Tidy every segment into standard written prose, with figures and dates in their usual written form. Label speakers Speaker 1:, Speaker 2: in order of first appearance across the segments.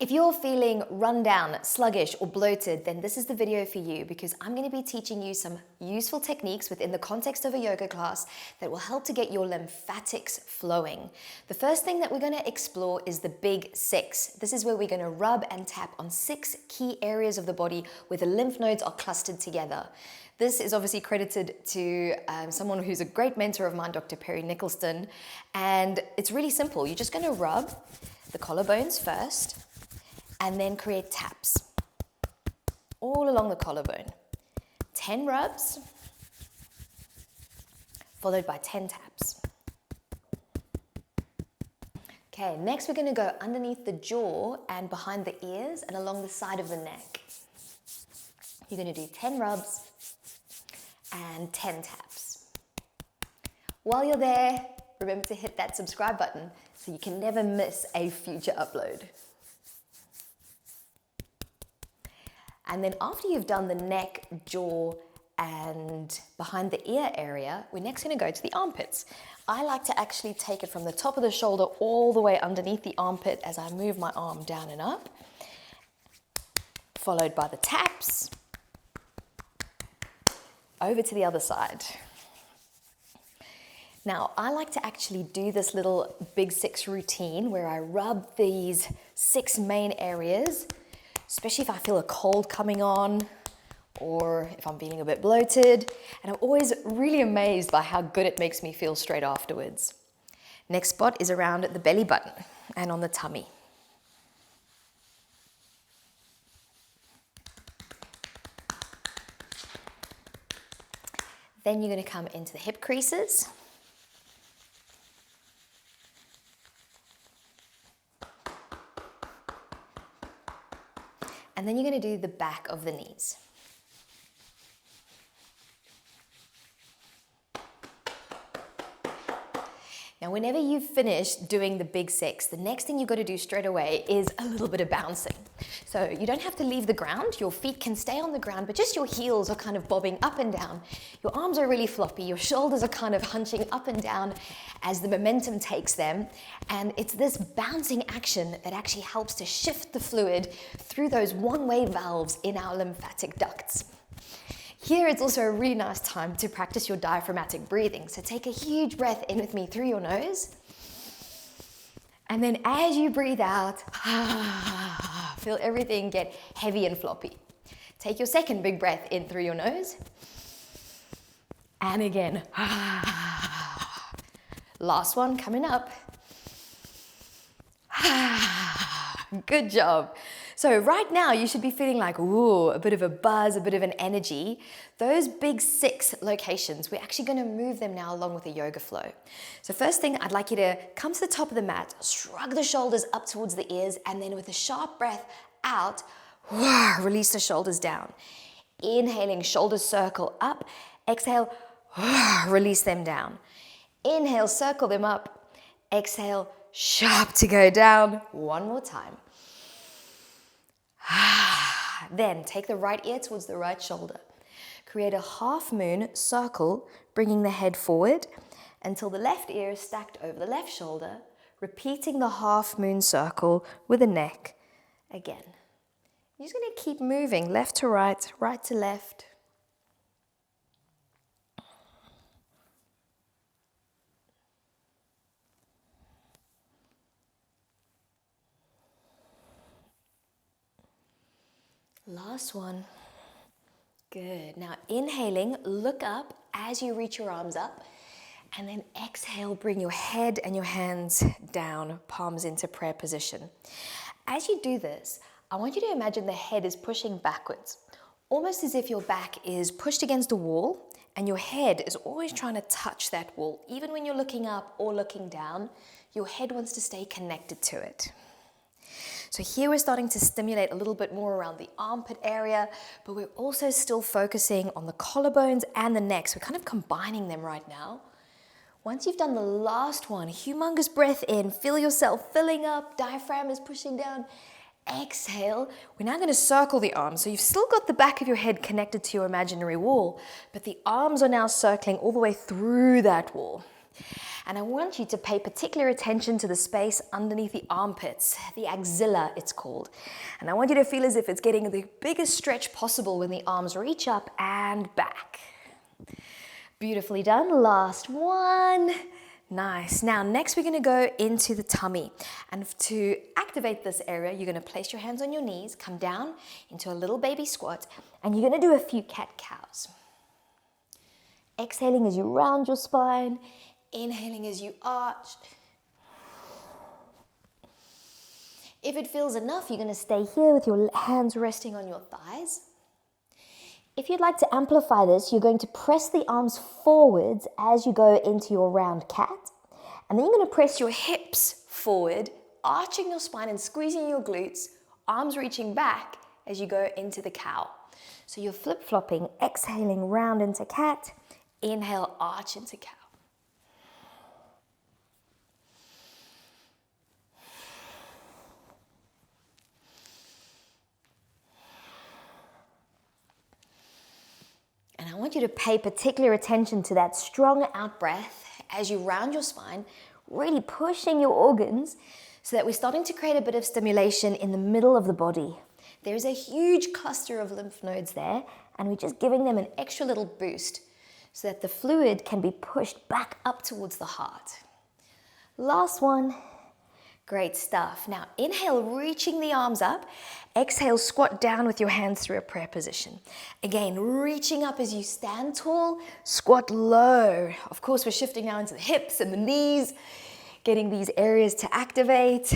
Speaker 1: If you're feeling run down, sluggish, or bloated, then this is the video for you because I'm going to be teaching you some useful techniques within the context of a yoga class that will help to get your lymphatics flowing. The first thing that we're going to explore is the big six. This is where we're going to rub and tap on 6 key areas of the body where the lymph nodes are clustered together. This is obviously credited to someone who's a great mentor of mine, Dr. Perry Nicholson, and it's really simple. You're just going to rub the collarbones first, and then create taps all along the collarbone. 10 rubs, followed by 10 taps. Okay, next we're going to go underneath the jaw and behind the ears and along the side of the neck. You're going to do 10 rubs and 10 taps. While you're there, remember to hit that subscribe button so you can never miss a future upload. And then after you've done the neck, jaw, and behind the ear area, we're next going to go to the armpits. I like to actually take it from the top of the shoulder all the way underneath the armpit as I move my arm down and up, followed by the taps, over to the other side. Now, I like to actually do this little big 6 routine where I rub these 6 main areas, especially if I feel a cold coming on or if I'm feeling a bit bloated. And I'm always really amazed by how good it makes me feel straight afterwards. Next spot is around the belly button and on the tummy. Then you're going to come into the hip creases. And then you're going to do the back of the knees. Now, whenever you've finished doing the big 6, the next thing you've got to do straight away is a little bit of bouncing. So you don't have to leave the ground. Your feet can stay on the ground, but just your heels are kind of bobbing up and down. Your arms are really floppy. Your shoulders are kind of hunching up and down as the momentum takes them. And it's this bouncing action that actually helps to shift the fluid through those one-way valves in our lymphatic ducts. Here, it's also a really nice time to practice your diaphragmatic breathing. So take a huge breath in with me through your nose. And then as you breathe out, feel everything get heavy and floppy. Take your second big breath in through your nose. And again. Last one coming up. Good job. So right now you should be feeling like, ooh, a bit of a buzz, a bit of an energy. Those big 6 locations, we're actually going to move them now along with the yoga flow. So first thing, I'd like you to come to the top of the mat, shrug the shoulders up towards the ears, and then with a sharp breath out, release the shoulders down. Inhaling, shoulders circle up. Exhale, release them down. Inhale, circle them up. Exhale, sharp to go down. One more time. Then take the right ear towards the right shoulder. Create a half moon circle, bringing the head forward until the left ear is stacked over the left shoulder, repeating the half moon circle with the neck again. You're just going to keep moving left to right, right to left. Last one. Good. Now inhaling, look up as you reach your arms up, and then exhale, bring your head and your hands down, palms into prayer position. As you do this, I want you to imagine the head is pushing backwards, almost as if your back is pushed against a wall and your head is always trying to touch that wall. Even when you're looking up or looking down, your head wants to stay connected to it. So here we're starting to stimulate a little bit more around the armpit area, but we're also still focusing on the collarbones and the neck. So we're kind of combining them right now. Once you've done the last one, humongous breath in, feel yourself filling up, diaphragm is pushing down. Exhale. We're now going to circle the arms. So you've still got the back of your head connected to your imaginary wall, but the arms are now circling all the way through that wall. And I want you to pay particular attention to the space underneath the armpits, the axilla it's called. And I want you to feel as if it's getting the biggest stretch possible when the arms reach up and back. Beautifully done. Last one. Nice. Now, next we're going to go into the tummy. And to activate this area, you're going to place your hands on your knees, come down into a little baby squat, and you're going to do a few cat-cows. Exhaling as you round your spine, inhaling as you arch. If it feels enough, you're going to stay here with your hands resting on your thighs. If you'd like to amplify this, you're going to press the arms forwards as you go into your round cat. And then you're going to press your hips forward, arching your spine and squeezing your glutes, arms reaching back as you go into the cow. So you're flip-flopping, exhaling round into cat, inhale, arch into cow. And I want you to pay particular attention to that strong out breath as you round your spine, really pushing your organs so that we're starting to create a bit of stimulation in the middle of the body. There's a huge cluster of lymph nodes there, and we're just giving them an extra little boost so that the fluid can be pushed back up towards the heart. Last one. Great stuff. Now inhale, reaching the arms up. Exhale, squat down with your hands through a prayer position. Again, reaching up as you stand tall, squat low. Of course, we're shifting now into the hips and the knees, getting these areas to activate.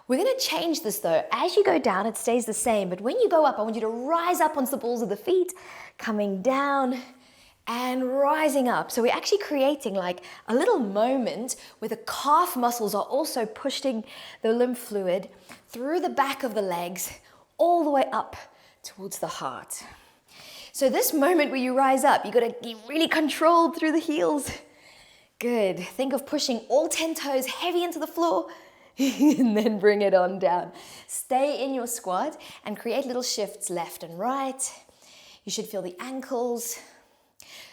Speaker 1: We're going to change this though. As you go down, it stays the same, but when you go up, I want you to rise up onto the balls of the feet, coming down and rising up. So we're actually creating like a little moment where the calf muscles are also pushing the lymph fluid through the back of the legs all the way up towards the heart. So this moment where you rise up, you got to be really controlled through the heels. Good. Think of pushing all 10 toes heavy into the floor and then bring it on down. Stay in your squat and create little shifts left and right. You should feel the ankles,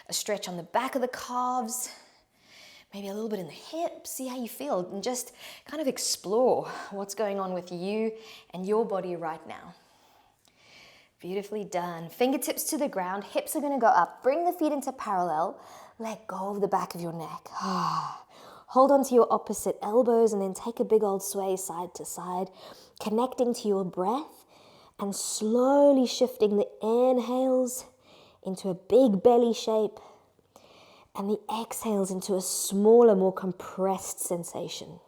Speaker 1: a stretch on the back of the calves, maybe a little bit in the hips. See how you feel and just kind of explore what's going on with you and your body right now. Beautifully done. Fingertips to the ground, hips are going to go up. Bring the feet into parallel. Let go of the back of your neck. Hold on to your opposite elbows and then take a big old sway side to side, connecting to your breath and slowly shifting the inhales into a big belly shape and the exhales into a smaller, more compressed sensation.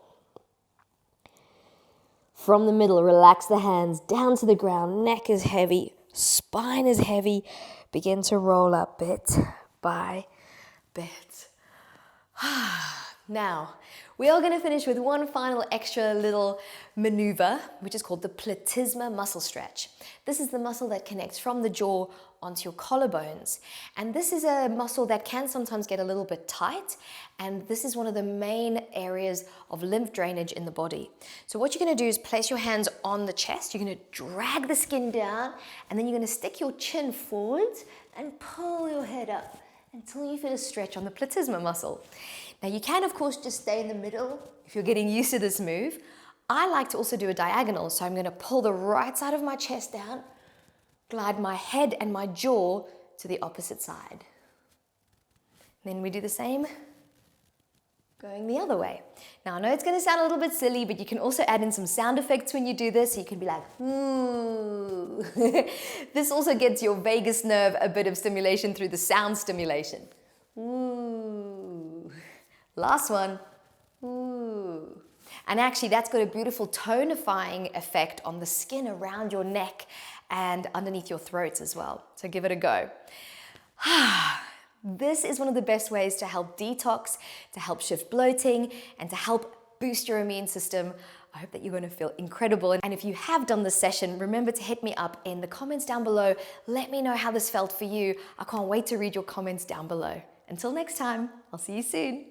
Speaker 1: From the middle, relax the hands down to the ground. Neck is heavy, spine is heavy. Begin to roll up bit by bit. Now, we are going to finish with one final extra little maneuver, which is called the platysma muscle stretch. This is the muscle that connects from the jaw onto your collarbones. And this is a muscle that can sometimes get a little bit tight. And this is one of the main areas of lymph drainage in the body. So what you're going to do is place your hands on the chest. You're going to drag the skin down, and then you're going to stick your chin forwards and pull your head up until you feel a stretch on the platysma muscle. Now you can, of course, just stay in the middle if you're getting used to this move. I like to also do a diagonal, so I'm going to pull the right side of my chest down, glide my head and my jaw to the opposite side. Then we do the same, going the other way. Now I know it's going to sound a little bit silly, but you can also add in some sound effects when you do this. So you can be like, ooh. This also gets your vagus nerve a bit of stimulation through the sound stimulation. Ooh. Last one. Ooh. And actually that's got a beautiful tonifying effect on the skin around your neck and underneath your throat as well. So give it a go. This is one of the best ways to help detox, to help shift bloating, and to help boost your immune system. I hope that you're going to feel incredible. And if you have done this session, remember to hit me up in the comments down below. Let me know how this felt for you. I can't wait to read your comments down below. Until next time, I'll see you soon.